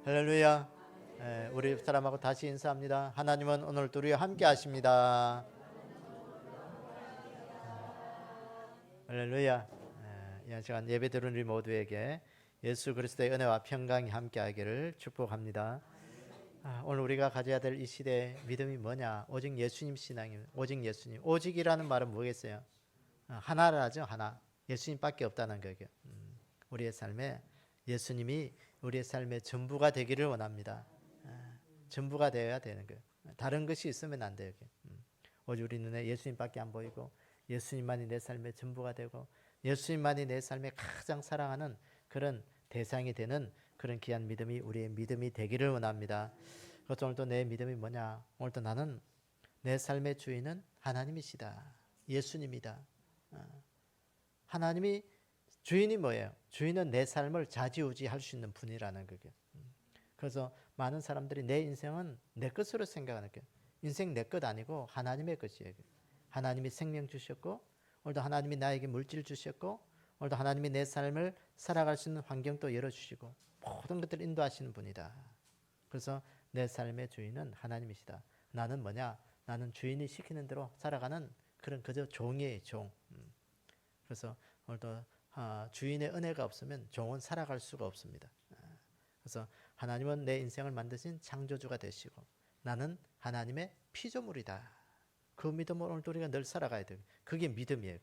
할렐루야. 우리 사람하고 다시 인사합니다. 하나님은 오늘도 우리와 함께 하십니다. 할렐루야. 이 시간 예배 드리는 우리 모두에게 예수 그리스도의 은혜와 평강이 함께하기를 축복합니다. 오늘 우리가 가져야 될 이 시대의 믿음이 뭐냐? 오직 예수님 신앙입니다. 오직 예수님. 오직이라는 말은 뭐겠어요? 하나라죠. 하나. 예수님밖에 없다는 거죠. 우리의 삶에 예수님이 우리의 삶의 전부가 되기를 원합니다. 전부가 되어야 되는 거예요. 다른 것이 있으면 안 돼요. 오직 우리 눈에 예수님밖에 안 보이고 예수님만이 내 삶의 전부가 되고 예수님만이 내 삶에 가장 사랑하는 그런 대상이 되는 그런 귀한 믿음이 우리의 믿음이 되기를 원합니다. 그래서 오늘도 내 믿음이 뭐냐? 오늘도 나는 내 삶의 주인은 하나님이시다. 예수님이다. 하나님이 주인이 뭐예요? 주인은 내 삶을 좌지우지할 수 있는 분이라는 거예요. 그래서 많은 사람들이 내 인생은 내 것으로 생각하는 거예요. 인생 내 것 아니고 하나님의 것이에요. 하나님이 생명 주셨고 오늘도 하나님이 나에게 물질 주셨고 오늘도 하나님이 내 삶을 살아갈 수 있는 환경도 열어주시고 모든 것들을 인도하시는 분이다. 그래서 내 삶의 주인은 하나님이시다. 나는 뭐냐? 나는 주인이 시키는 대로 살아가는 그런 그저 종이에요. 종. 그래서 오늘도 주인의 은혜가 없으면 종은 살아갈 수가 없습니다. 그래서 하나님은 내 인생을 만드신 창조주가 되시고 나는 하나님의 피조물이다. 그 믿음으로 오늘도 우리가 늘 살아가야 돼요. 그게 믿음이에요.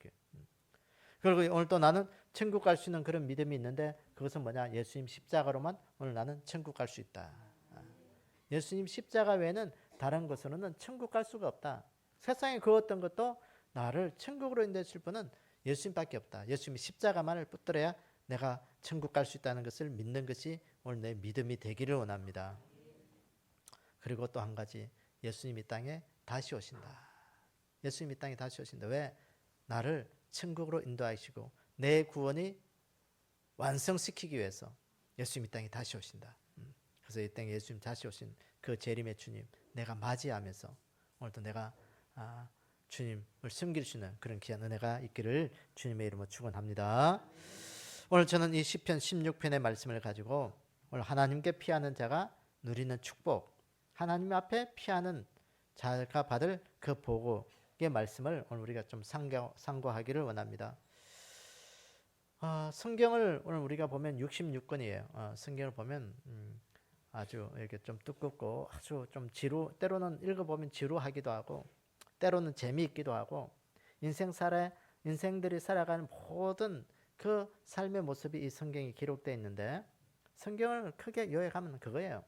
그리고 오늘 또 나는 천국 갈 수 있는 그런 믿음이 있는데 그것은 뭐냐? 예수님 십자가로만 오늘 나는 천국 갈 수 있다. 예수님 십자가 외에는 다른 것으로는 천국 갈 수가 없다. 세상에 그 어떤 것도 나를 천국으로 인도하실 분은 예수님밖에 없다. 예수님이 십자가만을 붙들어야 내가 천국 갈 수 있다는 것을 믿는 것이 오늘 내 믿음이 되기를 원합니다. 그리고 또 한 가지, 예수님 이 땅에 다시 오신다. 예수님 이 땅에 다시 오신다. 왜? 나를 천국으로 인도하시고 내 구원이 완성시키기 위해서 예수님 이 땅에 다시 오신다. 그래서 이 땅에 예수님 다시 오신 그 재림의 주님 내가 맞이하면서 오늘도 내가 주님을 섬길 수 있는 그런 귀한 은혜가 있기를 주님의 이름으로 축원합니다. 오늘 저는 이 시편 16편의 말씀을 가지고 오늘 하나님께 피하는 자가 누리는 축복, 하나님 앞에 피하는 자가 받을 그 복의 말씀을 오늘 우리가 좀 상고하기를 원합니다. 성경을 오늘 우리가 보면 66권이에요. 성경을 보면 아주 이렇게 좀 두껍고 아주 좀 때로는 읽어보면 지루하기도 하고 때로는 재미있기도 하고 인생들이 살아가는 모든 그 삶의 모습이 이 성경에 기록되어 있는데 성경을 크게 요약하면 그거예요.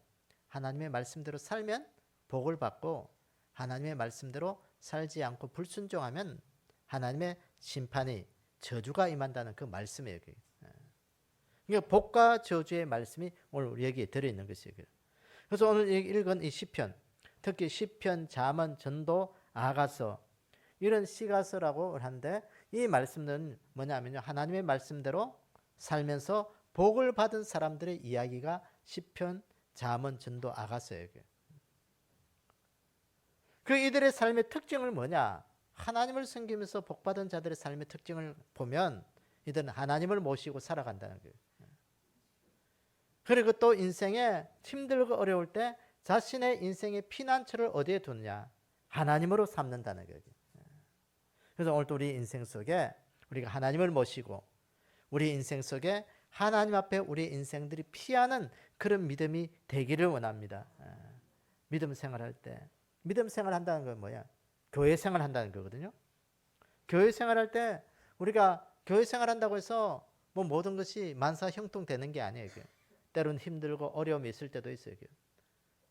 하나님의 말씀대로 살면 복을 받고 하나님의 말씀대로 살지 않고 불순종하면 하나님의 심판이 저주가 임한다는 그 말씀이에요. 그러니까 복과 저주의 말씀이 오늘 여기에 들어있는 것이에요. 그래서 오늘 읽은 이 시편, 특히 시편, 잠언, 전도, 아가서 이런 시가서라고 하는데 이 말씀들은 뭐냐면요. 하나님의 말씀대로 살면서 복을 받은 사람들의 이야기가 시편, 잠언, 전도, 아가서예요. 그 이들의 삶의 특징을 뭐냐? 하나님을 섬기면서 복받은 자들의 삶의 특징을 보면 이들은 하나님을 모시고 살아간다는 거예요. 그리고 또 인생에 힘들고 어려울 때 자신의 인생의 피난처를 어디에 두느냐? 하나님으로 삼는다는 거예요. 그래서 오늘도 우리 인생 속에 우리가 하나님을 모시고 우리 인생 속에 하나님 앞에 우리 인생들이 피하는 그런 믿음이 되기를 원합니다. 믿음 생활할 때 믿음 생활한다는 건 뭐야? 교회 생활한다는 거거든요. 교회 생활할 때 우리가 교회 생활한다고 해서 뭐 모든 것이 만사형통되는 게 아니에요. 때로는 힘들고 어려움이 있을 때도 있어요.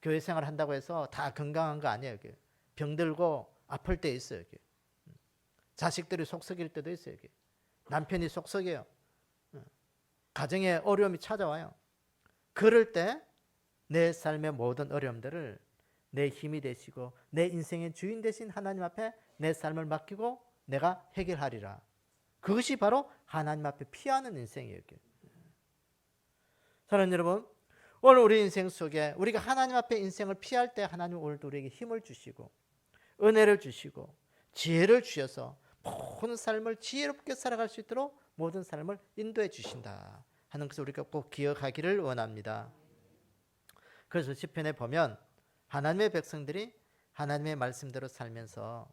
교회 생활한다고 해서 다 건강한 거 아니에요. 병들고 아플 때 있어요. 자식들이 속썩일 때도 있어요. 남편이 속썩여요. 가정에 어려움이 찾아와요. 그럴 때 내 삶의 모든 어려움들을 내 힘이 되시고 내 인생의 주인 되신 하나님 앞에 내 삶을 맡기고 내가 해결하리라. 그것이 바로 하나님 앞에 피하는 인생이에요. 사랑하는 여러분, 오늘 우리 인생 속에 우리가 하나님 앞에 인생을 피할 때 하나님 오늘도 우리에게 힘을 주시고 은혜를 주시고 지혜를 주셔서 모든 삶을 지혜롭게 살아갈 수 있도록 모든 삶을 인도해 주신다 하는 것을 우리가 꼭 기억하기를 원합니다. 그래서 시편에 보면 하나님의 백성들이 하나님의 말씀대로 살면서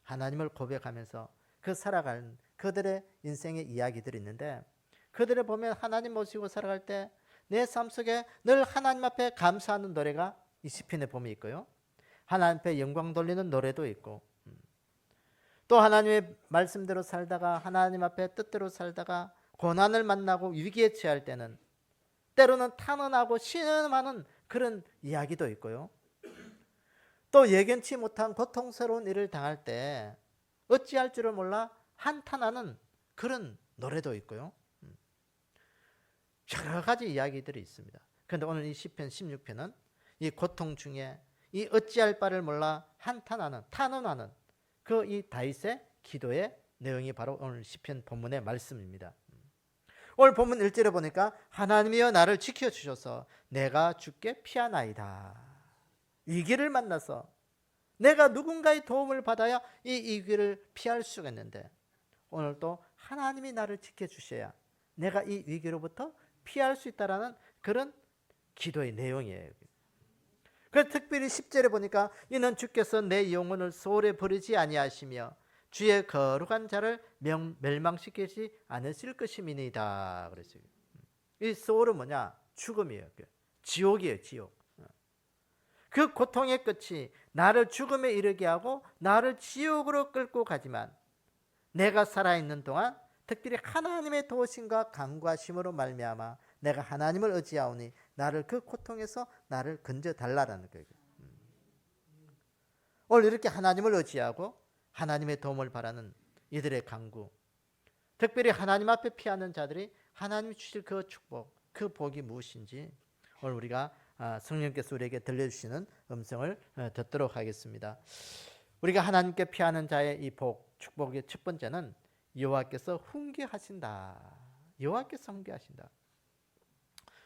하나님을 고백하면서 그 살아가는 그들의 인생의 이야기들이 있는데, 그들을 보면 하나님 모시고 살아갈 때 내 삶 속에 늘 하나님 앞에 감사하는 노래가 이 시편에 보면 있고요, 하나님 앞에 영광 돌리는 노래도 있고, 또 하나님의 말씀대로 살다가 하나님 앞에 뜻대로 살다가 고난을 만나고 위기에 처할 때는 때로는 탄원하고 신음하는 그런 이야기도 있고요, 또 예견치 못한 고통스러운 일을 당할 때 어찌할 줄을 몰라 한탄하는 그런 노래도 있고요, 여러 가지 이야기들이 있습니다. 그런데 오늘 이 시편 16편은 이 고통 중에 이 어찌할 바를 몰라 한탄하는, 탄원하는 그 이 다윗의 기도의 내용이 바로 오늘 시편 본문의 말씀입니다. 오늘 본문 1절에 보니까 하나님이여 나를 지켜주셔서 내가 주께 피하나이다. 위기를 만나서 내가 누군가의 도움을 받아야 이 위기를 피할 수가 있는데, 오늘 또 하나님이 나를 지켜주셔야 내가 이 위기로부터 피할 수 있다라는 그런 기도의 내용이에요. 그래서 특별히 10절에 보니까 이는 주께서 내 영혼을 소홀히 버리지 아니하시며 주의 거룩한 자를 멸망시키지 않으실 것임이니이다 그랬어요. 이 소홀은 뭐냐? 죽음이에요. 지옥이에요. 지옥. 그 고통의 끝이 나를 죽음에 이르게 하고 나를 지옥으로 끌고 가지만 내가 살아있는 동안 특별히 하나님의 도우심과 간구하심으로 말미암아 내가 하나님을 의지하오니 나를 그 고통에서 나를 건져달라는 거예요. 오늘 이렇게 하나님을 의지하고 하나님의 도움을 바라는 이들의 간구, 특별히 하나님 앞에 피하는 자들이 하나님이 주실 그 축복, 그 복이 무엇인지 오늘 우리가 성령께서 우리에게 들려주시는 음성을 듣도록 하겠습니다. 우리가 하나님께 피하는 자의 이 복, 축복의 첫 번째는 여호와께서 훈계하신다. 여호와께서 훈계하신다.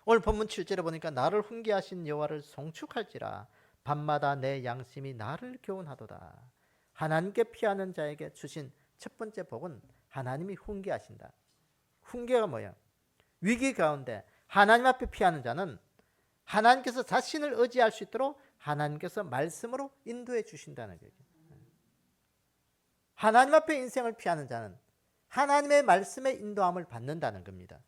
오늘 본문 7절에 보니까 나를 훈계하신 여호와를 송축할지라 밤마다 내 양심이 나를 교훈하도다. 하나님께 피하는 자에게 주신 첫 번째 복은 하나님이 훈계하신다. 훈계가 뭐야? 위기 가운데 하나님 앞에 피하는 자는 하나님께서 자신을 의지할 수 있도록 하나님께서 말씀으로 인도해 주신다는 거예요. 하나님 앞에 인생을 피하는 자는 하나님의 말씀의 인도함을 받는다는 겁니다.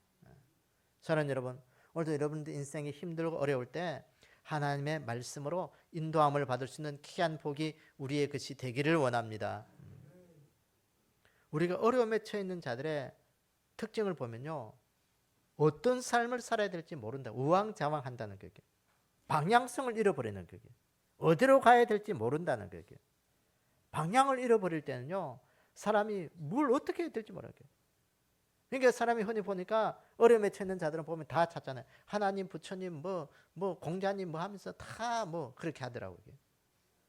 사랑하는 여러분, 오늘도 여러분들 인생이 힘들고 어려울 때 하나님의 말씀으로 인도함을 받을 수 있는 귀한 복이 우리의 것이 되기를 원합니다. 우리가 어려움에 처해 있는 자들의 특징을 보면요, 어떤 삶을 살아야 될지 모른다. 우왕좌왕한다는 거예요. 방향성을 잃어버리는 거예요. 어디로 가야 될지 모른다는 거예요. 방향을 잃어버릴 때는요, 사람이 뭘 어떻게 해야 될지 모르게. 그러니까 사람이 흔히 보니까 어려움에 처해 있는 자들은 보면 다 찾잖아요. 하나님, 부처님, 뭐 공자님 뭐 하면서 다 뭐 그렇게 하더라고요.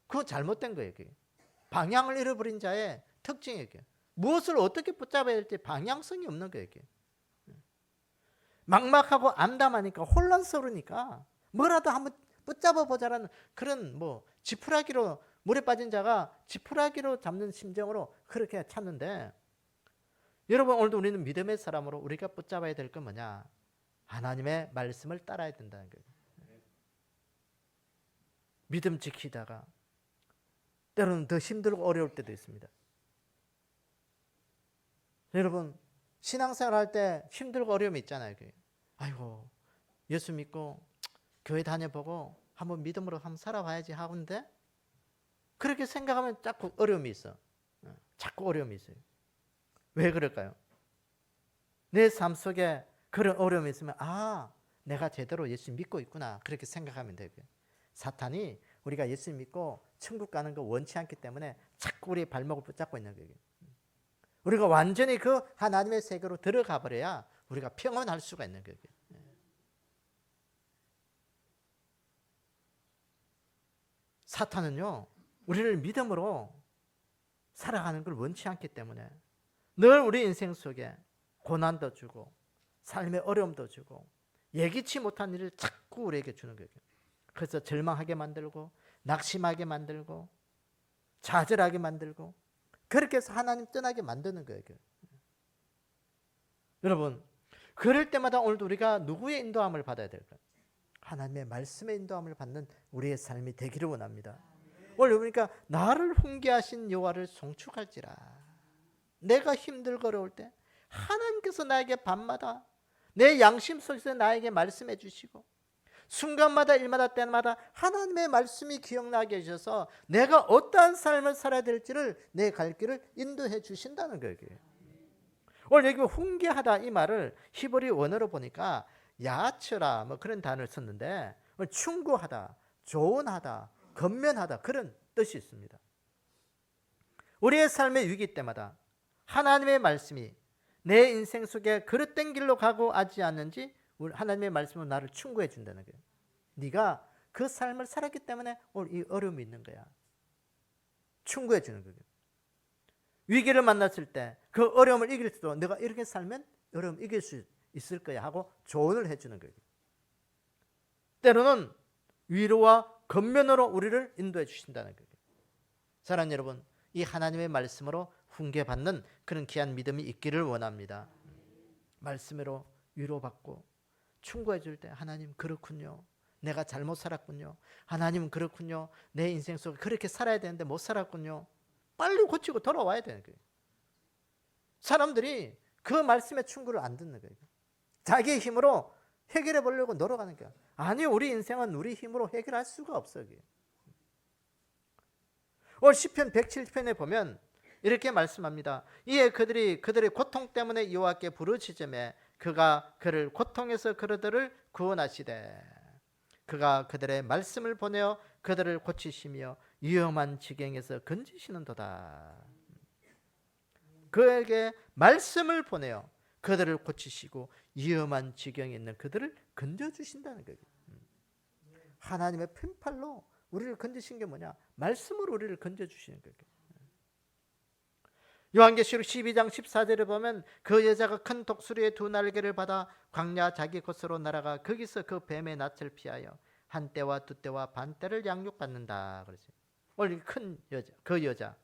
그거 잘못된 거예요. 그게. 방향을 잃어버린 자의 특징이에요. 무엇을 어떻게 붙잡아야 될지 방향성이 없는 거예요. 막막하고 암담하니까 혼란스러우니까 뭐라도 한번 붙잡아 보자라는 그런 뭐 지푸라기로 물에 빠진 자가 지푸라기로 잡는 심정으로 그렇게 찾는데, 여러분 오늘도 우리는 믿음의 사람으로 우리가 붙잡아야 될 건 뭐냐? 하나님의 말씀을 따라야 된다는 거예요. 믿음 지키다가 때로는 더 힘들고 어려울 때도 있습니다. 여러분 신앙생활 할 때 힘들고 어려움이 있잖아요. 아이고 예수 믿고 교회 다녀보고 한번 믿음으로 한번 살아봐야지 하는데 그렇게 생각하면 자꾸 어려움이 있어. 자꾸 어려움이 있어요. 왜 그럴까요? 내 삶 속에 그런 어려움이 있으면 내가 제대로 예수 믿고 있구나 그렇게 생각하면 되고요. 사탄이 우리가 예수 믿고 천국 가는 거 원치 않기 때문에 자꾸 우리의 발목을 붙잡고 있는 거예요. 우리가 완전히 그 하나님의 세계로 들어가 버려야 우리가 평온할 수가 있는 거예요. 사탄은요, 우리를 믿음으로 살아가는 걸 원치 않기 때문에 늘 우리 인생 속에 고난도 주고 삶의 어려움도 주고 예기치 못한 일을 자꾸 우리에게 주는 거예요. 그래서 절망하게 만들고 낙심하게 만들고 좌절하게 만들고 그렇게 해서 하나님 떠나게 만드는 거예요. 여러분 그럴 때마다 오늘도 우리가 누구의 인도함을 받아야 될까요? 하나님의 말씀의 인도함을 받는 우리의 삶이 되기를 원합니다. 오늘 보니까 나를 훈계하신 여호와를 송축할지라. 내가 힘들고 어려울 때 하나님께서 나에게 밤마다 내 양심 속에서 나에게 말씀해 주시고 순간마다 일마다 때마다 하나님의 말씀이 기억나게 해주셔서 내가 어떠한 삶을 살아야 될지를 내 갈 길을 인도해 주신다는 거예요. 오늘 여기 훈계하다 이 말을 히브리 원어로 보니까 야처라 뭐 그런 단어를 썼는데 충고하다, 조언하다, 건면하다 그런 뜻이 있습니다. 우리의 삶의 위기 때마다 하나님의 말씀이 내 인생 속에 그릇된 길로 가고 하지 않는지 하나님의 말씀은 나를 충고해 준다는 거예요. 네가 그 삶을 살았기 때문에 오늘 이 어려움이 있는 거야. 충고해 주는 거예요. 위기를 만났을 때 그 어려움을 이길 수도 내가 이렇게 살면 어려움 이길 수 있을 거야 하고 조언을 해주는 거예요. 때로는 위로와 건면으로 우리를 인도해 주신다는 거예요. 사랑하는 여러분, 이 하나님의 말씀으로 훈계받는 그런 귀한 믿음이 있기를 원합니다. 말씀으로 위로받고 충고해 줄 때 하나님 그렇군요. 내가 잘못 살았군요. 하나님 그렇군요. 내 인생 속에 그렇게 살아야 되는데 못 살았군요. 빨리 고치고 돌아와야 되는 거예요. 사람들이 그 말씀의 충고를 안 듣는 거예요. 자기의 힘으로 해결해 보려고 노력하는 거야. 아니, 우리 인생은 우리 힘으로 해결할 수가 없어요. 오늘 시편 107편에 보면 이렇게 말씀합니다. 이에 그들이 그들의 고통 때문에 여호와께 부르짖으매 그가 그를 고통에서 그들을 구원하시되 그가 그들의 말씀을 보내어 그들을 고치시며 위험한 지경에서 건지시는도다. 그에게 말씀을 보내어 그들을 고치시고 위험한 지경에 있는 그들을 건져주신다는 거예요. 하나님의 펜팔로 우리를 건지신 게 뭐냐? 말씀으로 우리를 건져주시는 거예요. 요한계시록 12장 14절에 보면 그 여자가 큰 독수리의 두 날개를 받아 광야 자기 곳으로 날아가 거기서 그 뱀의 낯을 피하여 한 때와 두 때와 반 때를 양육받는다 그러죠. 오늘 큰 여자, 그 여자,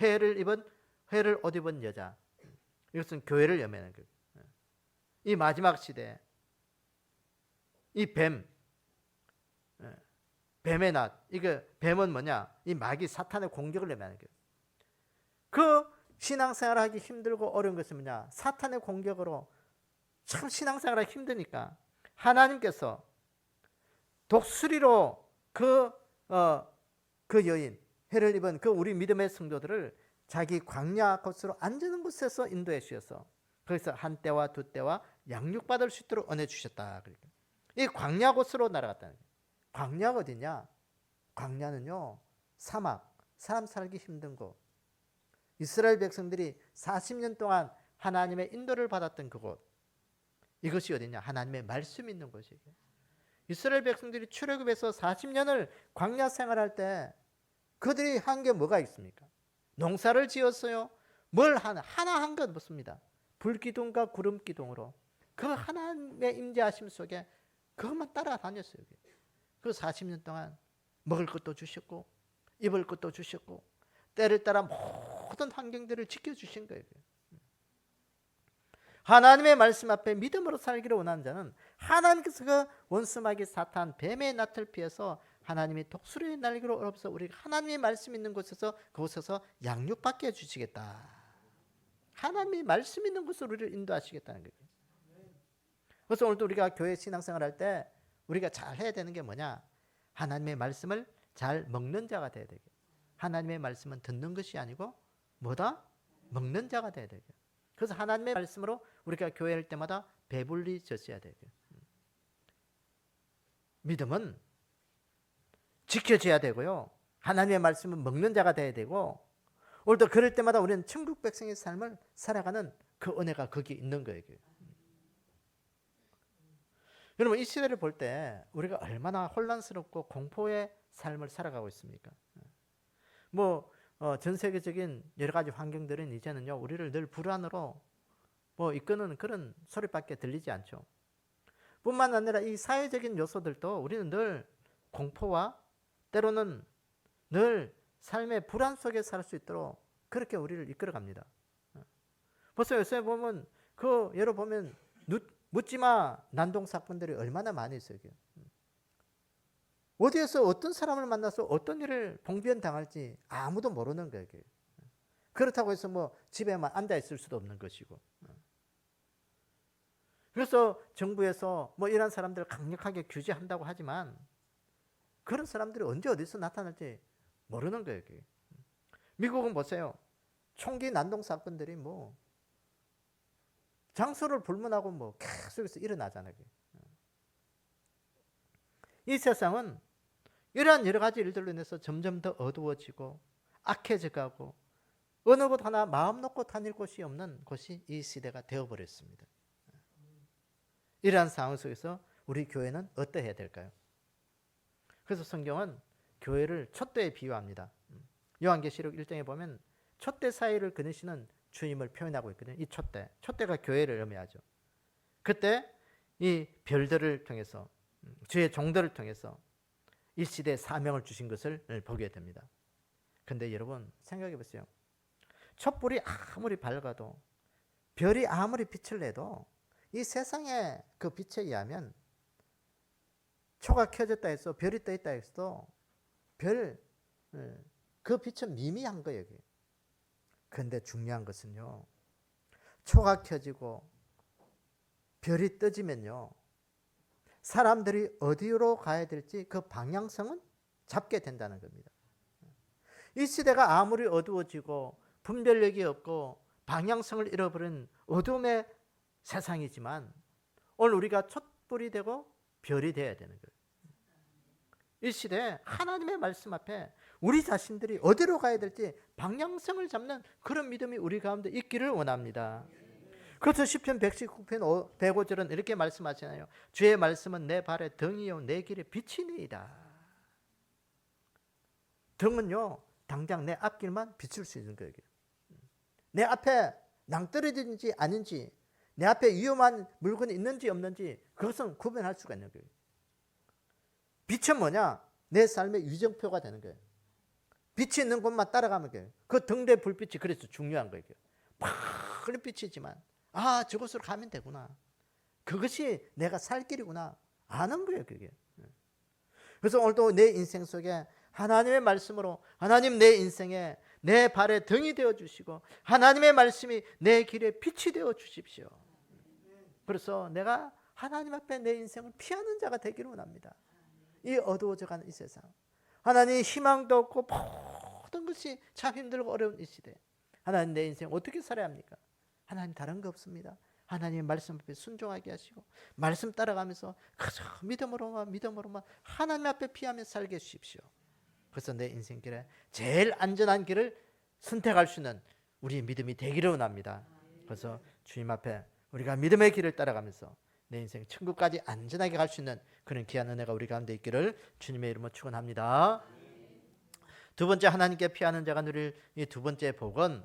회를 옷 입은 여자, 이것은 교회를 의미하는 거예요. 이 마지막 시대, 이 뱀의 낫, 이거 뱀은 뭐냐? 이 마귀 사탄의 공격을 의미하는 거예요. 그 신앙생활 하기 힘들고 어려운 것은 뭐냐? 사탄의 공격으로 참 신앙생활 하기 힘드니까 하나님께서 독수리로 그 여인, 해를 입은 그 우리 믿음의 성도들을 자기 광야 곳으로 앉는 곳에서 인도해 주셔서 거기서 한 때와 두 때와 양육받을 수 있도록 은혜 주셨다. 이 광야 곳으로 날아갔다는 거예요. 광야가 어디냐? 광야는요, 사막, 사람 살기 힘든 곳. 이스라엘 백성들이 40년 동안 하나님의 인도를 받았던 그곳. 이것이 어디냐? 하나님의 말씀이 있는 곳이에요. 이스라엘 백성들이 출애굽에서 40년을 광야 생활할 때 그들이 한 게 뭐가 있습니까? 농사를 지었어요. 뭘 하나 한 것 없습니다. 불기둥과 구름기둥으로 그 하나님의 임재하심 속에 그것만 따라다녔어요. 그 40년 동안 먹을 것도 주셨고 입을 것도 주셨고 때를 따라 모든 환경들을 지켜주신 거예요. 하나님의 말씀 앞에 믿음으로 살기를 원하는 자는 하나님께서 그 원수마귀 사탄 뱀의 낯을 피해서 하나님이 독수리의 날개로 얼어서 우리가 하나님의 말씀 있는 곳에서 그곳에서 양육받게 해주시겠다. 하나님의 말씀 있는 곳으로 우리를 인도하시겠다는 거예요. 그래서 오늘도 우리가 교회 신앙생활 할 때 우리가 잘 해야 되는 게 뭐냐? 하나님의 말씀을 잘 먹는 자가 돼야 되고, 하나님의 말씀은 듣는 것이 아니고 뭐다? 먹는 자가 돼야 되고. 그래서 하나님의 말씀으로 우리가 교회 할 때마다 배불리 졌어야 되고, 믿음은 지켜져야 되고요. 하나님의 말씀은 먹는 자가 돼야 되고, 오늘도 그럴 때마다 우리는 천국 백성의 삶을 살아가는 그 은혜가 거기에 있는 거예요. 여러분, 이 시대를 볼 때 우리가 얼마나 혼란스럽고 공포의 삶을 살아가고 있습니까? 전 세계적인 여러 가지 환경들은 이제는요, 우리를 늘 불안으로 이끄는 그런 소리밖에 들리지 않죠. 뿐만 아니라 이 사회적인 요소들도 우리는 늘 공포와 때로는 늘 삶의 불안 속에 살 수 있도록 그렇게 우리를 이끌어 갑니다. 벌써 요새 보면 예로 보면 묻지마 난동 사건들이 얼마나 많이 있어요. 어디에서 어떤 사람을 만나서 어떤 일을 봉변 당할지 아무도 모르는 거예요. 그렇다고 해서 뭐 집에만 앉아 있을 수도 없는 것이고. 그래서 정부에서 뭐 이런 사람들을 강력하게 규제한다고 하지만 그런 사람들이 언제 어디서 나타날지 모르는 거예요. 미국은 보세요. 총기 난동 사건들이 뭐 장소를 불문하고 뭐 계속해서 일어나잖아요. 이 세상은 이러한 여러 가지 일들로 인해서 점점 더 어두워지고 악해져 가고 어느 곳 하나 마음 놓고 다닐 곳이 없는 곳이 이 시대가 되어버렸습니다. 이러한 상황 속에서 우리 교회는 어떠해야 될까요? 그래서 성경은 교회를 촛대에 비유합니다. 요한계시록 1장에 보면 촛대 사이를 그리시는 주님을 표현하고 있거든요. 이 촛대가 교회를 의미하죠. 그때 이 별들을 통해서 주의 종들을 통해서 이 시대에 사명을 주신 것을 보게 됩니다. 그런데 여러분 생각해 보세요. 촛불이 아무리 밝아도 별이 아무리 빛을 내도 이 세상의 그 빛에 의하면 초가 켜졌다 해서 별이 떠 있다 해서 그 빛은 미미한 거예요. 그런데 중요한 것은요. 초가 켜지고 별이 떠지면요. 사람들이 어디로 가야 될지 그 방향성은 잡게 된다는 겁니다. 이 시대가 아무리 어두워지고 분별력이 없고 방향성을 잃어버린 어둠의 세상이지만 오늘 우리가 촛불이 되고 별이 되어야 되는 거예요. 이 시대에 하나님의 말씀 앞에 우리 자신들이 어디로 가야 될지 방향성을 잡는 그런 믿음이 우리 가운데 있기를 원합니다. 그래서 시편 119편 105절은 이렇게 말씀하시나요? 주의 말씀은 내 발의 등이요 내 길의 빛이니이다. 등은요 당장 내 앞길만 비출 수 있는 거예요. 내 앞에 낭떠러지인지 아닌지 내 앞에 위험한 물건이 있는지 없는지 그것은 구분할 수가 있는 거예요. 빛은 뭐냐? 내 삶의 위정표가 되는 거예요. 빛이 있는 곳만 따라가면 돼요. 그 등대 불빛이 그래서 중요한 거예요. 파란 빛이지만 저곳으로 가면 되구나. 그것이 내가 살 길이구나. 아는 거예요, 그게. 그래서 오늘도 내 인생 속에 하나님의 말씀으로 하나님 내 인생에 내 발에 등이 되어 주시고 하나님의 말씀이 내 길에 빛이 되어 주십시오. 그래서 내가 하나님 앞에 내 인생을 피하는 자가 되기를 원합니다. 이 어두워져가는 이 세상, 하나님 희망도 없고 모든 것이 참 힘들고 어려운 이 시대, 하나님 내 인생 어떻게 살아야 합니까? 하나님 다른 거 없습니다. 하나님의 말씀 앞에 순종하게 하시고 말씀 따라가면서 그저 믿음으로만 하나님 앞에 피하며 살게 해주십시오. 그래서 내 인생길에 제일 안전한 길을 선택할 수 있는 우리의 믿음이 되기를 원합니다. 그래서 주님 앞에 우리가 믿음의 길을 따라가면서 내 인생 천국까지 안전하게 갈 수 있는 그런 귀한 은혜가 우리 가운데 있기를 주님의 이름으로 축원합니다. 두 번째 하나님께 피하는 자가 누릴 이 두 번째 복은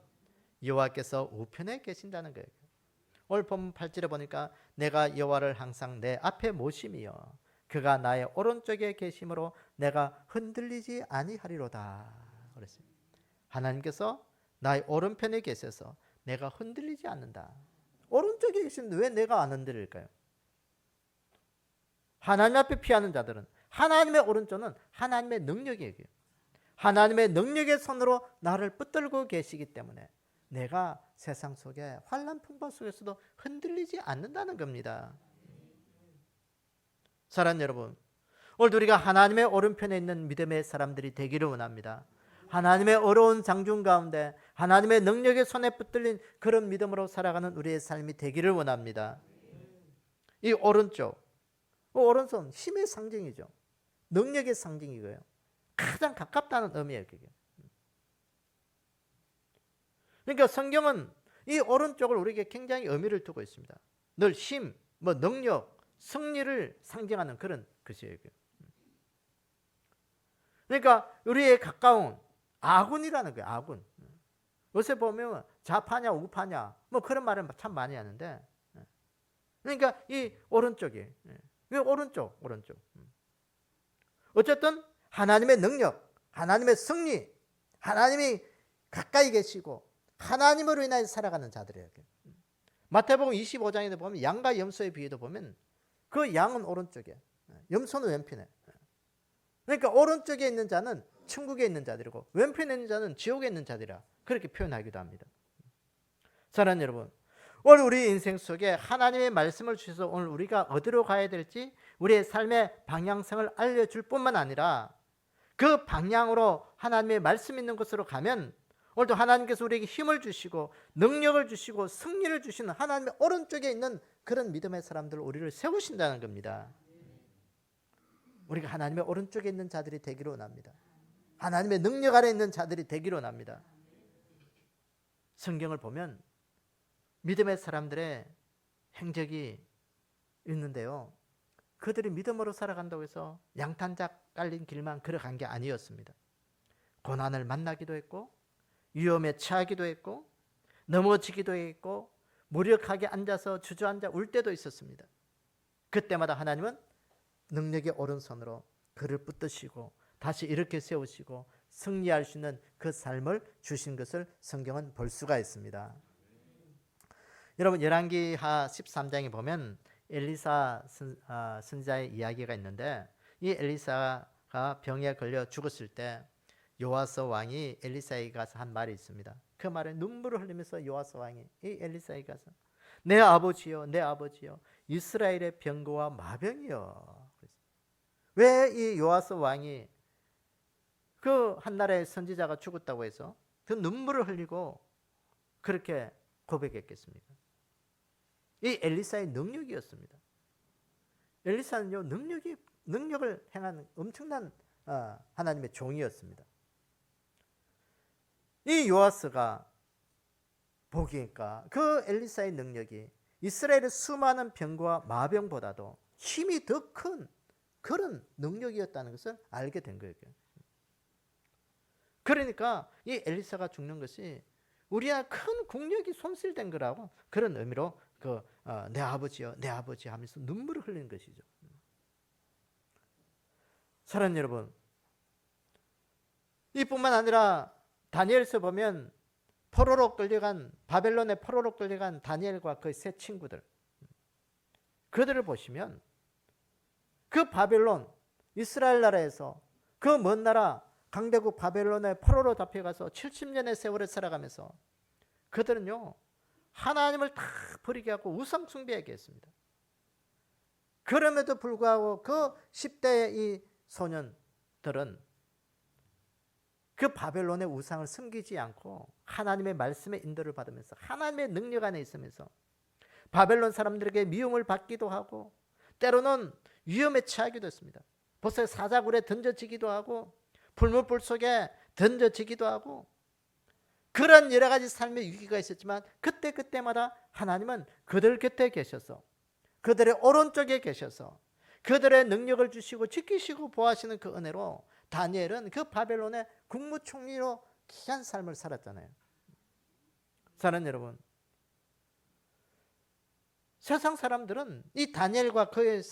여호와께서 우편에 계신다는 거예요. 오늘 본 8절에 보니까 내가 여호와를 항상 내 앞에 모심이여 그가 나의 오른쪽에 계심으로 내가 흔들리지 아니하리로다 그랬어요. 하나님께서 나의 오른편에 계셔서 내가 흔들리지 않는다. 오른쪽에 계시는데 왜 내가 안 흔들릴까요? 하나님 앞에 피하는 자들은 하나님의 오른쪽은 하나님의 능력이에요. 하나님의 능력의 손으로 나를 붙들고 계시기 때문에 내가 세상 속에 환난 풍파 속에서도 흔들리지 않는다는 겁니다. 사랑하는 여러분, 오늘 우리가 하나님의 오른편에 있는 믿음의 사람들이 되기를 원합니다. 하나님의 어려운 장중 가운데 하나님의 능력의 손에 붙들린 그런 믿음으로 살아가는 우리의 삶이 되기를 원합니다. 이 오른손 힘의 상징이죠. 능력의 상징이고요. 가장 가깝다는 의미예요. 그게. 그러니까 성경은 이 오른쪽을 우리에게 굉장히 의미를 두고 있습니다. 늘 힘, 능력, 승리를 상징하는 그런 것이에요. 그러니까 우리의 가까운 아군이라는 거예요. 아군. 요새 보면 좌파냐 우파냐 그런 말을 참 많이 하는데, 그러니까 이 오른쪽이 오른쪽. 어쨌든 하나님의 능력, 하나님의 승리, 하나님이 가까이 계시고 하나님으로 인하여 살아가는 자들이에요. 마태복음 25장에도 보면 양과 염소의 비유도 보면 그 양은 오른쪽에, 염소는 왼편에. 그러니까 오른쪽에 있는 자는 천국에 있는 자들이고 왼편에 있는 자는 지옥에 있는 자들이라 그렇게 표현하기도 합니다. 사랑하는 여러분, 오늘 우리 인생 속에 하나님의 말씀을 주셔서 오늘 우리가 어디로 가야 될지 우리의 삶의 방향성을 알려줄 뿐만 아니라 그 방향으로 하나님의 말씀 있는 곳으로 가면 오늘도 하나님께서 우리에게 힘을 주시고 능력을 주시고 승리를 주시는 하나님의 오른쪽에 있는 그런 믿음의 사람들 우리를 세우신다는 겁니다. 우리가 하나님의 오른쪽에 있는 자들이 되기를 원합니다. 하나님의 능력 아래 있는 자들이 되기를 원합니다. 성경을 보면 믿음의 사람들의 행적이 있는데요, 그들이 믿음으로 살아간다고 해서 양탄작 깔린 길만 걸어간 게 아니었습니다. 고난을 만나기도 했고 위험에 처하기도 했고 넘어지기도 했고 무력하게 앉아서 주저앉아 울 때도 있었습니다. 그때마다 하나님은 능력의 오른손으로 그를 붙드시고 다시 이렇게 세우시고 승리할 수 있는 그 삶을 주신 것을 성경은 볼 수가 있습니다. 여러분, 열왕기하 13장에 보면 엘리사 선지자의 이야기가 있는데, 이 엘리사가 병에 걸려 죽었을 때 요아스 왕이 엘리사에게 가서 한 말이 있습니다. 그 말에 눈물을 흘리면서 요아스 왕이 이 엘리사에게 가서 내 아버지여, 내 아버지여, 이스라엘의 병거와 마병이여. 왜 이 요아스 왕이 그 한 나라의 선지자가 죽었다고 해서 그 눈물을 흘리고 그렇게 고백했겠습니까? 이 엘리사의 능력이었습니다. 엘리사는요, 능력을 행한 엄청난 하나님의 종이었습니다. 이 요아스가 보기니까 그 엘리사의 능력이 이스라엘의 수많은 병과 마병보다도 힘이 더 큰 그런 능력이었다는 것을 알게 된 거예요. 그러니까 이 엘리사가 죽는 것이 우리야 큰 국력이 손실된 거라고 그런 의미로 내 아버지요, 내 아버지 하면서 눈물을 흘리는 것이죠. 사랑하는 여러분, 이뿐만 아니라 다니엘서 보면 바벨론의 포로로 끌려간 다니엘과 그의 세 친구들, 그들을 보시면 그 바벨론, 이스라엘 나라에서 그 먼 나라 강대국 바벨론의 포로로 잡혀가서 70년의 세월을 살아가면서 그들은요, 하나님을 다 버리게 하고 우상 숭배하게 했습니다. 그럼에도 불구하고 그 10대의 이 소년들은 그 바벨론의 우상을 섬기지 않고 하나님의 말씀의 인도를 받으면서 하나님의 능력 안에 있으면서 바벨론 사람들에게 미움을 받기도 하고 때로는 위험에 처하기도 했습니다. 벌써 사자굴에 던져지기도 하고 불못불 속에 던져지기도 하고 그런 여러 가지 삶의 위기가 있었지만 그때마다 하나님은 그들 곁에 계셔서 그들의 오른쪽에 계셔서 그들의 능력을 주시고 지키시고 보호하시는 그 은혜로 다니엘은 그 바벨론의 국무총리로 귀한 삶을 살았잖아요. 사랑하는 여러분, 세상 사람들은 이 다니엘과 그의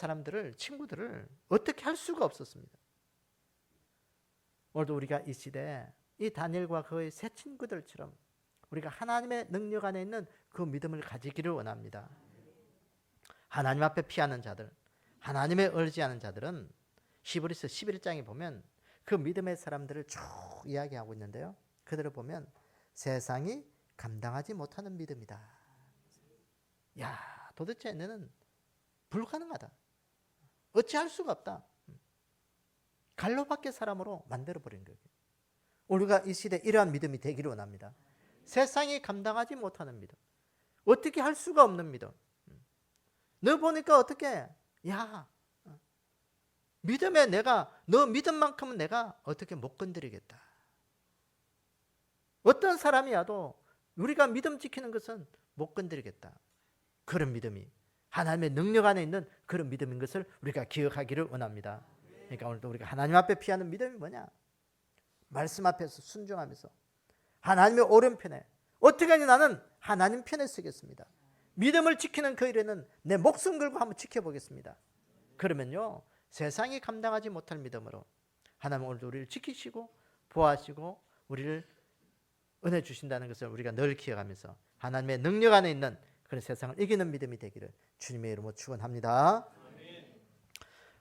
친구들을 어떻게 할 수가 없었습니다. 오늘도 우리가 이 시대에 이 다니엘과 그의 세 친구들처럼 우리가 하나님의 능력 안에 있는 그 믿음을 가지기를 원합니다. 하나님 앞에 피하는 자들, 하나님의 의지하는 자들은 히브리서 11장에 보면 그 믿음의 사람들을 쭉 이야기하고 있는데요, 그들을 보면 세상이 감당하지 못하는 믿음이다. 야, 도대체 너는 불가능하다, 어찌할 수가 없다, 갈로 밖의 사람으로 만들어버린 거예요. 우리가 이 시대에 이러한 믿음이 되기를 원합니다. 세상이 감당하지 못하는 믿음, 어떻게 할 수가 없는 믿음. 너 보니까 어떻게, 야, 믿음에 너 믿음만큼은 내가 어떻게 못 건드리겠다. 어떤 사람이 와도 우리가 믿음 지키는 것은 못 건드리겠다. 그런 믿음이 하나님의 능력 안에 있는 그런 믿음인 것을 우리가 기억하기를 원합니다. 그러니까 오늘도 우리가 하나님 앞에 피하는 믿음이 뭐냐? 말씀 앞에서 순종하면서 하나님의 오른편에, 어떻게 하니 나는 하나님 편에 서겠습니다. 믿음을 지키는 그 일에는 내 목숨 걸고 한번 지켜보겠습니다. 그러면요, 세상이 감당하지 못할 믿음으로 하나님 오늘도 우리를 지키시고 보호하시고 우리를 은혜 주신다는 것을 우리가 늘 기억하면서 하나님의 능력 안에 있는 그런 세상을 이기는 믿음이 되기를 주님의 이름으로 축원합니다.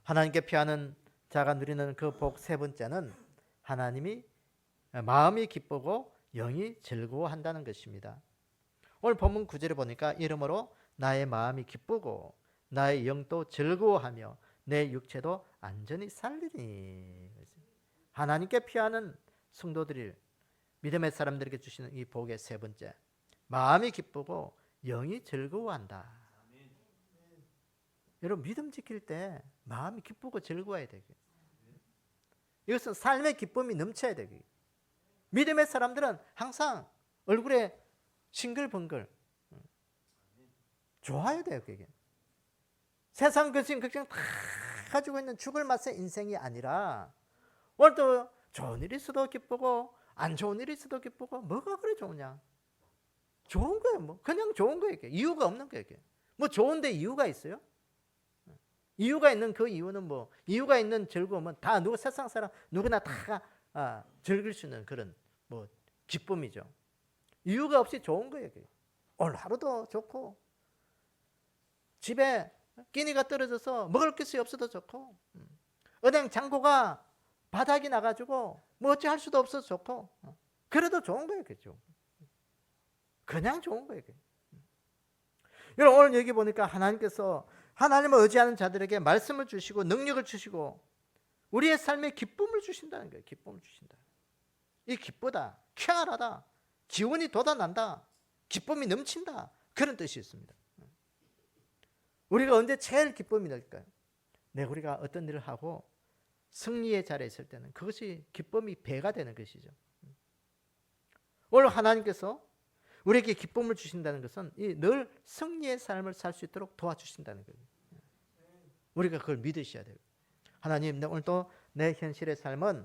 하나님께 피하는 자가 누리는 그 복 세 번째는 하나님이 마음이 기쁘고 영이 즐거워한다는 것입니다. 오늘 본문 9절에 보니까 이러므로 나의 마음이 기쁘고 나의 영도 즐거워하며 내 육체도 안전히 살리니. 하나님께 피하는 성도들이 믿음의 사람들에게 주시는 이 복의 세 번째, 마음이 기쁘고 영이 즐거워한다. 여러분 믿음 지킬 때 마음이 기쁘고 즐거워야 되게. 이것은 삶의 기쁨이 넘쳐야 되게. 믿음의 사람들은 항상 얼굴에 싱글벙글 좋아야 돼요. 그게 세상 근심 걱정 다 가지고 있는 죽을 맛의 인생이 아니라 오늘도 좋은 일이 있어도 기쁘고 안 좋은 일이 있어도 기쁘고 뭐가 그래 좋으냐? 좋은 거예요. 뭐 그냥 좋은 거예요. 이유가 없는 거예요. 뭐 좋은데 이유가 있어요? 이유가 있는 그 이유는 뭐 이유가 있는 즐거움은 다 누구 세상 사람 누구나 다 즐길 수 있는 그런 뭐 기쁨이죠. 이유가 없이 좋은 거예요. 오늘 하루도 좋고 집에 끼니가 떨어져서 먹을 것이 없어도 좋고 은행 잔고가 바닥이 나가지고 뭐 어찌 할 수도 없어서 좋고 그래도 좋은 거예요. 그죠? 그냥 좋은 거예요. 여러분 오늘 여기 보니까 하나님께서 하나님을 의지하는 자들에게 말씀을 주시고 능력을 주시고 우리의 삶에 기쁨을 주신다는 거예요. 기쁨을 주신다. 이 기쁘다, 쾌활하다, 기운이 돋아난다, 기쁨이 넘친다, 그런 뜻이 있습니다. 우리가 언제 제일 기쁨이 날까요? 우리가 어떤 일을 하고 승리의 자리에 있을 때는 그것이 기쁨이 배가 되는 것이죠. 오늘 하나님께서 우리에게 기쁨을 주신다는 것은 늘 승리의 삶을 살 수 있도록 도와주신다는 거예요. 우리가 그걸 믿으셔야 돼요. 하나님, 오늘도 내 현실의 삶은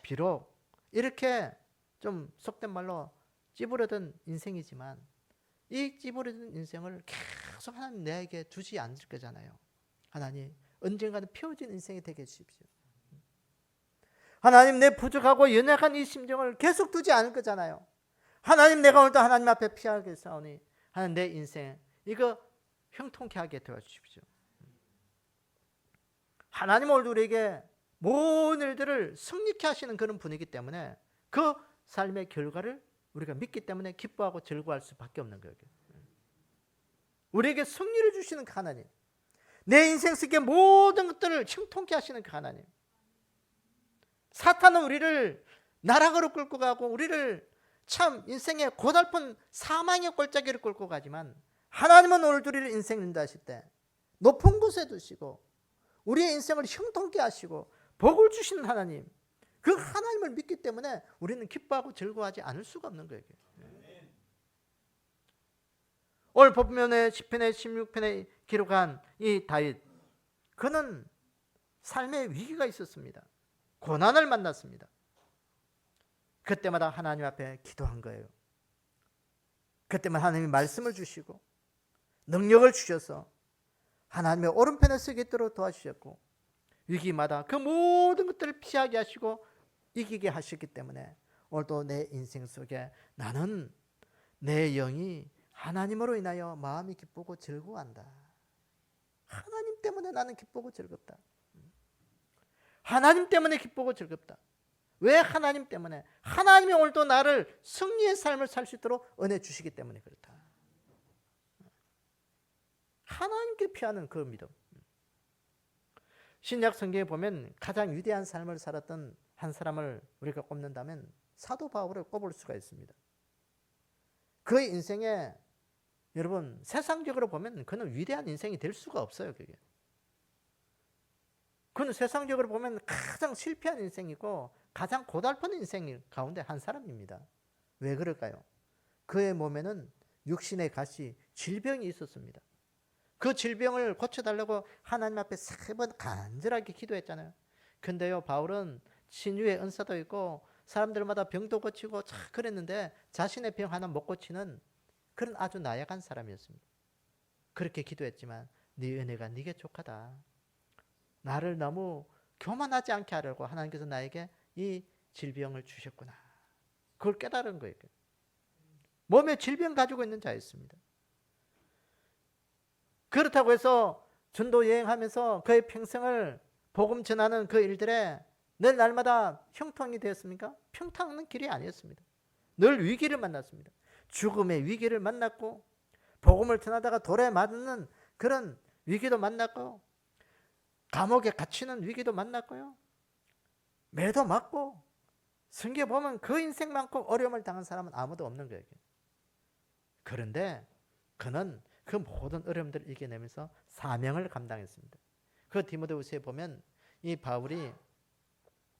비록 이렇게 좀 속된 말로 찌부러든 인생이지만 이 찌부러진 인생을 계속 하나님 내게 두지 않을 거잖아요. 하나님, 언젠가는 펴진 인생이 되게 해주십시오. 하나님, 내 부족하고 연약한 이 심정을 계속 두지 않을 거잖아요. 하나님, 내가 오늘도 하나님 앞에 피하게 싸우니 하나님, 내 인생 이거 형통케 하게 도와주십시오. 하나님 오늘 우리에게 모든 일들을 승리케 하시는 그런 분이기 때문에 그 삶의 결과를 우리가 믿기 때문에 기뻐하고 즐거워할 수밖에 없는 거예요. 우리에게 승리를 주시는 그 하나님, 내 인생 속의 모든 것들을 형통케 하시는 그 하나님. 사탄은 우리를 나락으로 끌고 가고 우리를 참 인생의 고달픈 사망의 골짜기를 끌고 가지만 하나님은 오늘 우리를 인생 인도하실 때 높은 곳에 두시고 우리의 인생을 형통케 하시고 복을 주시는 하나님, 그 하나님을 믿기 때문에 우리는 기뻐하고 즐거워하지 않을 수가 없는 거예요. 오늘 본문의 시편의 16편에 기록한 이 다윗, 그는 삶의 위기가 있었습니다. 고난을 만났습니다. 그때마다 하나님 앞에 기도한 거예요. 그때마다 하나님이 말씀을 주시고 능력을 주셔서 하나님의 오른편에 서게 있도록 도와주셨고 위기마다 그 모든 것들을 피하게 하시고 이기게 하셨기 때문에 오늘도 내 인생 속에 나는 내 영이 하나님으로 인하여 마음이 기쁘고 즐거워한다. 하나님 때문에 나는 기쁘고 즐겁다. 하나님 때문에 기쁘고 즐겁다. 왜 하나님 때문에? 하나님이 오늘도 나를 승리의 삶을 살 수 있도록 은혜 주시기 때문에 그렇다. 하나님께 피하는 그 믿음. 신약 성경에 보면 가장 위대한 삶을 살았던 한 사람을 우리가 꼽는다면 사도 바울을 꼽을 수가 있습니다. 그의 인생에 여러분 세상적으로 보면 그는 위대한 인생이 될 수가 없어요. 그는 세상적으로 보면 가장 실패한 인생이고 가장 고달픈 인생 가운데 한 사람입니다. 왜 그럴까요? 그의 몸에는 육신의 가시, 질병이 있었습니다. 그 질병을 고쳐달라고 하나님 앞에 3번 간절하게 기도했잖아요. 근데요, 바울은 신유의 은사도 있고 사람들마다 병도 고치고 그랬는데 자신의 병 하나 못 고치는 그런 아주 나약한 사람이었습니다. 그렇게 기도했지만 네 은혜가 네게 족하다. 나를 너무 교만하지 않게 하려고 하나님께서 나에게 이 질병을 주셨구나. 그걸 깨달은 거예요. 몸에 질병 가지고 있는 자였습니다. 그렇다고 해서 전도 여행하면서 그의 평생을 복음 전하는 그 일들에 늘 날마다 형통이 되었습니까? 평탄한 길이 아니었습니다. 늘 위기를 만났습니다. 죽음의 위기를 만났고 복음을 전하다가 돌에 맞는 그런 위기도 만났고 감옥에 갇히는 위기도 만났고요. 매도 맞고 성경에 보면 그 인생만큼 어려움을 당한 사람은 아무도 없는 거예요. 그런데 그는 그 모든 어려움들을 이겨내면서 사명을 감당했습니다. 그 디모데후서에 보면 이 바울이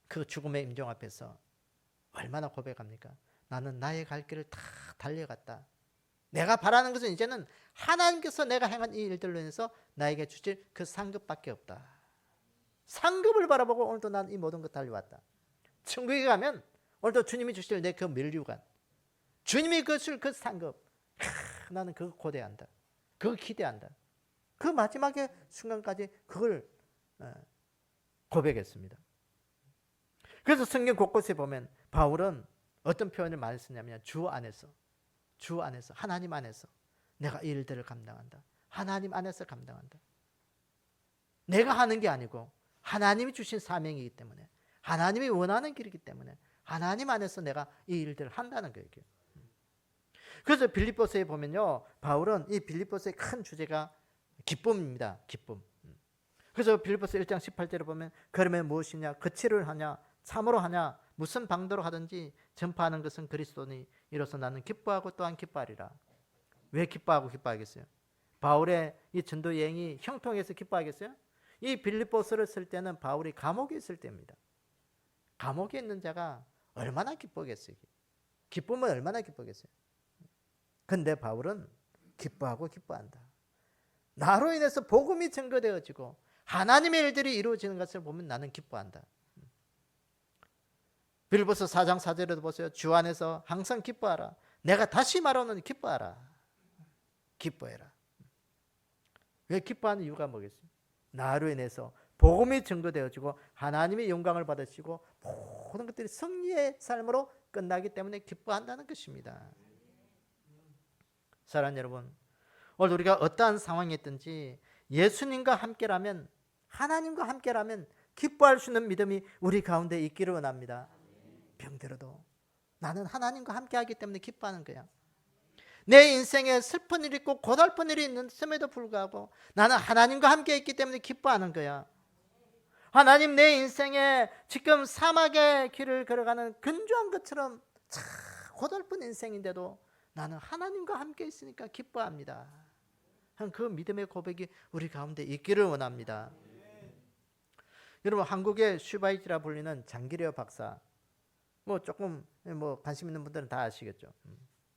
그 죽음의 임종 앞에서 얼마나 고백합니까? 나는 나의 갈 길을 다 달려갔다. 내가 바라는 것은 이제는 하나님께서 내가 행한 이 일들로 인해서 나에게 주실 그 상급밖에 없다. 상급을 바라보고 오늘도 난 이 모든 것 달려왔다. 천국에 가면 오늘도 주님이 주실 내 그 면류관, 주님이 주실 그 상급, 나는 그거 고대한다. 그거 기대한다. 그 마지막의 순간까지 그걸 고백했습니다. 그래서 성경 곳곳에 보면 바울은 어떤 표현을 많이 쓰냐면 주 안에서 하나님 안에서 내가 이 일들을 감당한다. 하나님 안에서 감당한다. 내가 하는 게 아니고 하나님이 주신 사명이기 때문에, 하나님이 원하는 길이기 때문에 하나님 안에서 내가 이 일들을 한다는 거예요. 그래서 빌립보서에 보면요, 바울은 이 빌립보서의 큰 주제가 기쁨입니다. 기쁨. 그래서 빌립보서 1장 18절에 보면 그러면 무엇이냐, 거칠을 하냐, 참으로 하냐, 무슨 방도로 하든지 전파하는 것은 그리스도니 이로써 나는 기뻐하고 또한 기뻐하리라. 왜 기뻐하고 기뻐하겠어요? 바울의 이 전도 여행이 형통해서 기뻐하겠어요? 이 빌립보서를 쓸 때는 바울이 감옥에 있을 때입니다. 감옥에 있는 자가 얼마나 기쁘겠어요? 기쁨은 얼마나 기쁘겠어요? 근데 바울은 기뻐하고 기뻐한다. 나로 인해서 복음이 증거되어지고 하나님의 일들이 이루어지는 것을 보면 나는 기뻐한다. 빌립보서 4장 4절에도 보세요. 주 안에서 항상 기뻐하라. 내가 다시 말하노니 기뻐하라. 기뻐해라. 왜 기뻐하는 이유가 뭐겠어요? 나로 인해서 복음이 증거되어지고 하나님의 영광을 받으시고 모든 것들이 승리의 삶으로 끝나기 때문에 기뻐한다는 것입니다. 사랑하는 여러분, 오늘 우리가 어떠한 상황이 있든지 예수님과 함께라면, 하나님과 함께라면 기뻐할 수 있는 믿음이 우리 가운데 있기를 원합니다. 병들어도 나는 하나님과 함께하기 때문에 기뻐하는 거야. 내 인생에 슬픈 일이 있고 고달픈 일이 있음에도 불구하고 나는 하나님과 함께 있기 때문에 기뻐하는 거야. 하나님, 내 인생에 지금 사막의 길을 걸어가는 건조한 것처럼 참 고달픈 인생인데도 나는 하나님과 함께 있으니까 기뻐합니다. 그 믿음의 고백이 우리 가운데 있기를 원합니다. 여러분, 한국의 슈바이지라 불리는 장기려 박사, 조금 관심 있는 분들은 다 아시겠죠.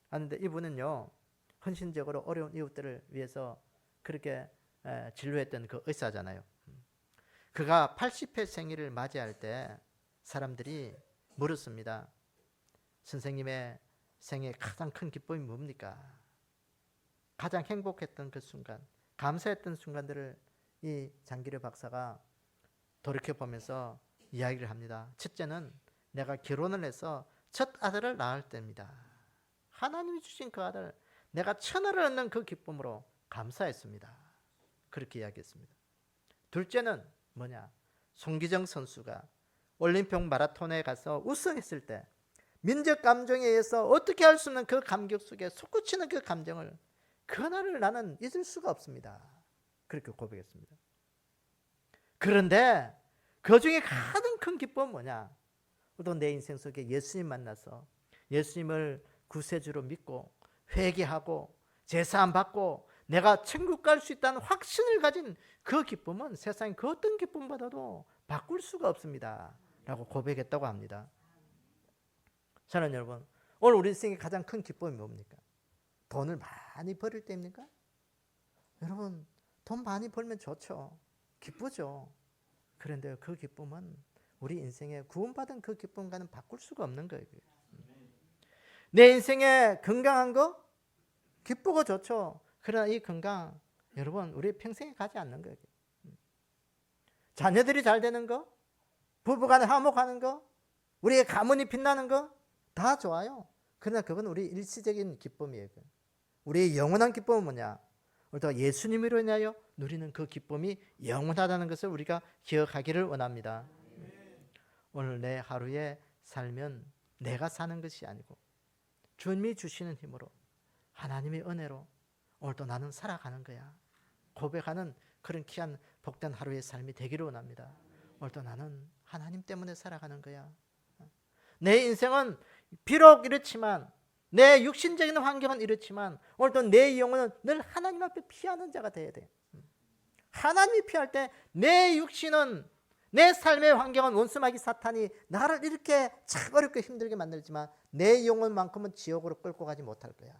그런데 이분은요, 헌신적으로 어려운 이웃들을 위해서 그렇게 진료했던 그 의사잖아요. 그가 80회 생일을 맞이할 때 사람들이 물었습니다. 선생님의 생애 가장 큰 기쁨이 뭡니까? 가장 행복했던 그 순간, 감사했던 순간들을 이 장기려 박사가 돌이켜보면서 이야기를 합니다. 첫째는 내가 결혼을 해서 첫 아들을 낳을 때입니다. 하나님이 주신 그 아들, 내가 천하를 얻는 그 기쁨으로 감사했습니다. 그렇게 이야기했습니다. 둘째는 뭐냐? 송기정 선수가 올림픽 마라톤에 가서 우승했을 때 민족 감정에 의해서 어떻게 할 수 없는 그 감격 속에 솟구치는 그 감정을, 그날을 나는 잊을 수가 없습니다. 그렇게 고백했습니다. 그런데 그 중에 가장 큰 기쁨은 뭐냐? 또 내 인생 속에 예수님 만나서 예수님을 구세주로 믿고 회개하고 제사함 받고 내가 천국 갈 수 있다는 확신을 가진 그 기쁨은 세상의 그 어떤 기쁨보다도 바꿀 수가 없습니다. 라고 고백했다고 합니다. 사랑하는 여러분, 오늘 우리 인생의 가장 큰 기쁨이 뭡니까? 돈을 많이 벌일 때입니까? 여러분, 돈 많이 벌면 좋죠. 기쁘죠. 그런데 그 기쁨은 우리 인생에 구원받은 그 기쁨과는 바꿀 수가 없는 거예요. 내 인생에 건강한 거 기쁘고 좋죠. 그러나 이 건강, 여러분, 우리 평생에 가지 않는 거예요. 자녀들이 잘 되는 거, 부부간에 화목하는 거, 우리의 가문이 빛나는 거 다 좋아요. 그러나 그건 우리 일시적인 기쁨이에요. 우리의 영원한 기쁨은 뭐냐? 오늘도 예수님으로 인하여 누리는 그 기쁨이 영원하다는 것을 우리가 기억하기를 원합니다. 오늘 내 하루에 살면 내가 사는 것이 아니고 주님이 주시는 힘으로 하나님의 은혜로 오늘도 나는 살아가는 거야 고백하는 그런 귀한 복된 하루의 삶이 되기를 원합니다. 오늘도 나는 하나님 때문에 살아가는 거야. 내 인생은 비록 이렇지만 내 육신적인 환경은 이렇지만 오늘도 내 영혼은 늘 하나님 앞에 피하는 자가 돼야 돼. 하나님이 피할 때 내 육신은 내 삶의 환경은 원수마귀 사탄이 나를 이렇게 참 어렵게 힘들게 만들지만 내 영혼만큼은 지옥으로 끌고 가지 못할 거야.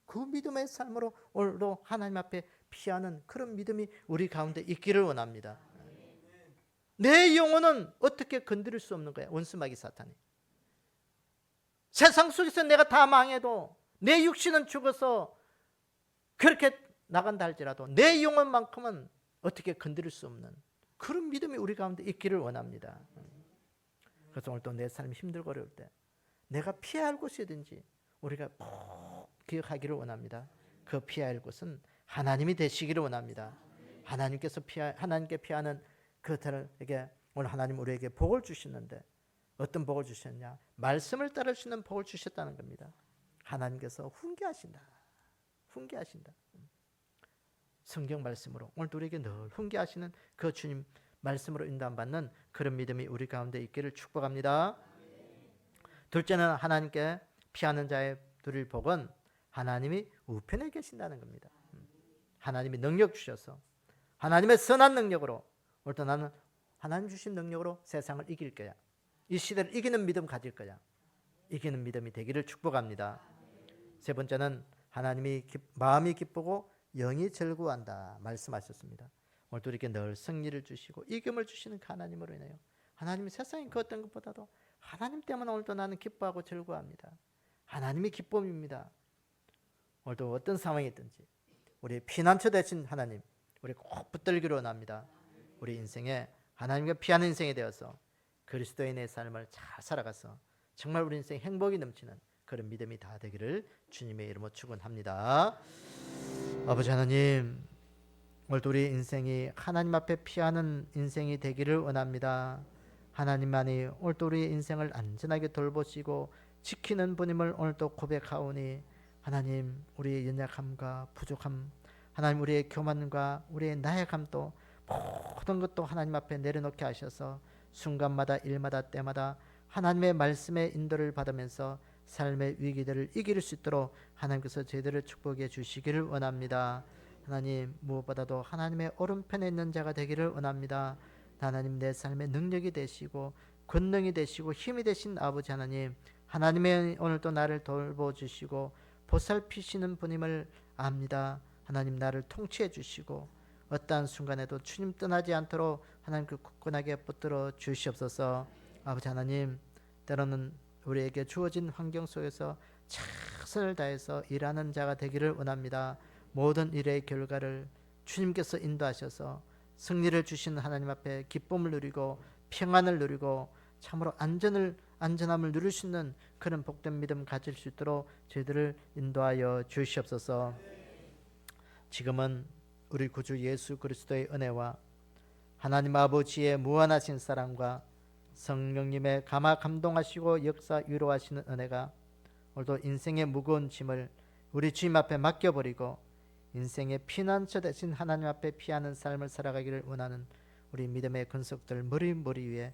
그 믿음의 삶으로 오늘도 하나님 앞에 피하는 그런 믿음이 우리 가운데 있기를 원합니다. 내 영혼은 어떻게 건드릴 수 없는 거야. 원수마귀 사탄이. 세상 속에서 내가 다 망해도 내 육신은 죽어서 그렇게 나간다 할지라도 내 영혼만큼은 어떻게 건드릴 수 없는 그런 믿음이 우리 가운데 있기를 원합니다. 그래서 오늘 또 내 삶이 힘들고 어려울 때 내가 피해야 할 곳이 어딘지 우리가 꼭 기억하기를 원합니다. 그 피해야 할 곳은 하나님이 되시기를 원합니다. 하나님께 피하는 그들에게 오늘 하나님 우리에게 복을 주시는데 어떤 복을 주셨냐? 말씀을 따를 수 있는 복을 주셨다는 겁니다. 하나님께서 훈계하신다. 성경 말씀으로 오늘 우리에게 늘 훈계하시는 그 주님 말씀으로 인도받는 그런 믿음이 우리 가운데 있기를 축복합니다. 둘째는 하나님께 피하는 자의 누릴 복은 하나님이 우편에 계신다는 겁니다. 하나님이 능력 주셔서 하나님의 선한 능력으로 오늘도 나는 하나님 주신 능력으로 세상을 이길 거야. 이 시대를 이기는 믿음 가질 거야. 이기는 믿음이 되기를 축복합니다. 세 번째는 하나님이 마음이 기쁘고 영이 즐거워한다 말씀하셨습니다. 오늘도 이렇게 늘 승리를 주시고 이김을 주시는 그 하나님으로 인하여 하나님이 세상의 그 어떤 것보다도 하나님 때문에 오늘도 나는 기뻐하고 즐거워합니다. 하나님이 기쁨입니다. 오늘도 어떤 상황이 있든지 우리의 피난처 되신 하나님 우리 꼭 붙들기로 원합니다. 우리 인생에 하나님과 피하는 인생이 되어서 그리스도인의 삶을 잘 살아가서 정말 우리 인생 행복이 넘치는 그런 믿음이 다 되기를 주님의 이름으로 축원합니다. 아버지 하나님, 오늘도 우리 인생이 하나님 앞에 피하는 인생이 되기를 원합니다. 하나님만이 오늘도 우리 인생을 안전하게 돌보시고 지키는 분임을 오늘도 고백하오니 하나님 우리의 연약함과 부족함 하나님 우리의 교만과 우리의 나약함도 모든 것도 하나님 앞에 내려놓게 하셔서 순간마다 일마다 때마다 하나님의 말씀의 인도를 받으면서 삶의 위기들을 이길 수 있도록 하나님께서 저희들을 축복해 주시기를 원합니다. 하나님 무엇보다도 하나님의 오른편에 있는 자가 되기를 원합니다. 하나님 내 삶의 능력이 되시고 권능이 되시고 힘이 되신 아버지 하나님 하나님의 오늘도 나를 돌보주시고 보살피시는 분임을 압니다. 하나님 나를 통치해 주시고 어떠한 순간에도 주님 떠나지 않도록 하나님 그 굳건하게 붙들어 주시옵소서. 아버지 하나님 때로는 우리에게 주어진 환경 속에서 최선을 다해서 일하는 자가 되기를 원합니다. 모든 일의 결과를 주님께서 인도하셔서 승리를 주시는 하나님 앞에 기쁨을 누리고 평안을 누리고 참으로 안전함을 누릴 수 있는 그런 복된 믿음 가질 수 있도록 저희들을 인도하여 주시옵소서. 지금은 우리 구주 예수 그리스도의 은혜와 하나님 아버지의 무한하신 사랑과 성령님의 감동하시고 역사 위로하시는 은혜가 오늘도 인생의 무거운 짐을 우리 주님 앞에 맡겨버리고 인생의 피난처 대신 하나님 앞에 피하는 삶을 살아가기를 원하는 우리 믿음의 근속들 머리 위에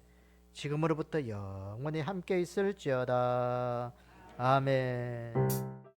지금으로부터 영원히 함께 있을지어다. 아멘.